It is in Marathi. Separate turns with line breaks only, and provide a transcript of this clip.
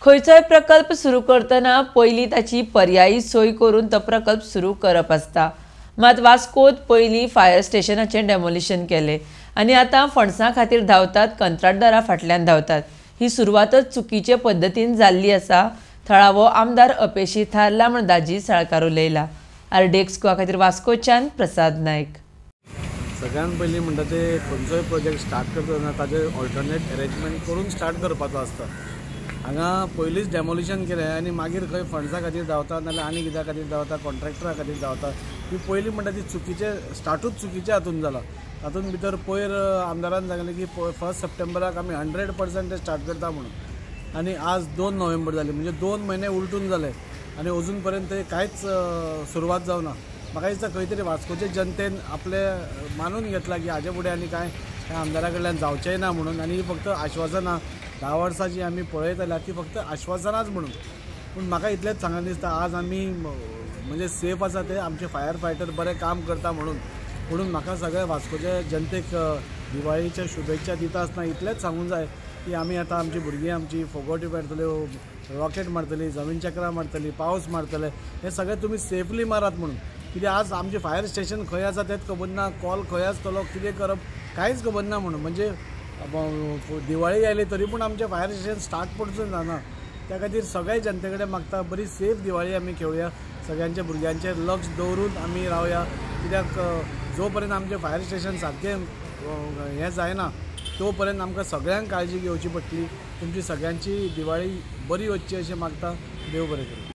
खंयचोय प्रकल्प सुरू करतना पयलीं ताची पर्यायी सोय करून तो प्रकल्प सुरू करप आसता। मात वास्कोत पयलीं फायर स्टेशनाचें डेमोलिशन केलें आनी आतां फंड्सां खातीर धांवतात, कंत्राटदारा फाटल्यान धांवतात। ही सुरवातच चुकीचे पद्दतीन जाल्ली आसा, थळावो आमदार अपेशी थारला म्हण दाजी साळकार उलयला। आरडीएक्स खातीर वास्कोच्यान प्रसाद नायक।
सगळ्यात पयलीं म्हणटा ते खंयचोय प्रोजेक्ट स्टार्ट करतना ताजे ऑल्टरनेट अरेंजमेंट करून स्टार्ट करपाचो आसता। हांगा पयलींच डेमोलिशन केलें आनी मागीर खंय फंड्सां खातीर धांवता नाल्यार आनी कित्या खातीर धांवता, कॉन्ट्रॅक्टरा खातीर धांवता। ही पयलीं म्हणटा ती चुकीचे स्टार्टूच चुकीचे हातून जाला। तातूंत भितर पयर आमदारान सांगलें की 1 सप्टेंबराक आमी 100% स्टार्ट करता म्हणून, आनी आज 2 नोव्हेंबर जाले, म्हणजे 2 म्हयने उलटून जाले आनी अजून पर्यंत कांयच सुरवात जावना। म्हाका दिसता खंय तरी वास्कोचे जनतेन आपले मानून घेतला की हाजे फुडें आनी कांय आमदारा कडल्यान जावचेंय ना म्हणून, आनी ही फक्त आश्वासनां 10 वर्सां जी आमी पळयताल्या ती फक्त आश्वासनांच म्हणून। पूण म्हाका इतलेंच सांगन दिसता आज आमी म्हणजे सेफ आसा ते आमचे फायर फायटर बरें काम करता म्हणून म्हाका सगळ्या वास्कोच्या जनतेक दिवाळीच्या शुभेच्छा दिता आसतना इतलेंच सांगूंक जाय की आमी आतां आमची भुरगीं आमची फोगोटी मारतल्यो, रॉकेट मारतलीं, जमीन चक्रां मारतलीं, पावस मारतले, हे सगळें तुमी सेफली मारात म्हणून। कित्याक आज आमचे फायर स्टेशन खंय आसा तेंच खबर ना, कॉल खंय आसतलो, कितें करप कांयच खबर ना म्हणून। म्हणजे दिवाळी आयली तरी पूण आमचें फायर स्टेशन स्टार्ट पडचून जाना। त्या खातीर सगळे जनते कडेन मागता बरी सेफ दिवाळी आमी खेळुया, सगळ्यांच्या भुरग्यांचेर लक्ष दवरून आमी रावया। कित्याक जो पर्यंत आमचें फायर स्टेशन सारकें हें जायना तो पर्यंत आमकां सगळ्यांक काळजी घेवची पडटली। तुमची सगळ्यांची दिवाळी बरी वचची अशें मागता। देव बरें करूं।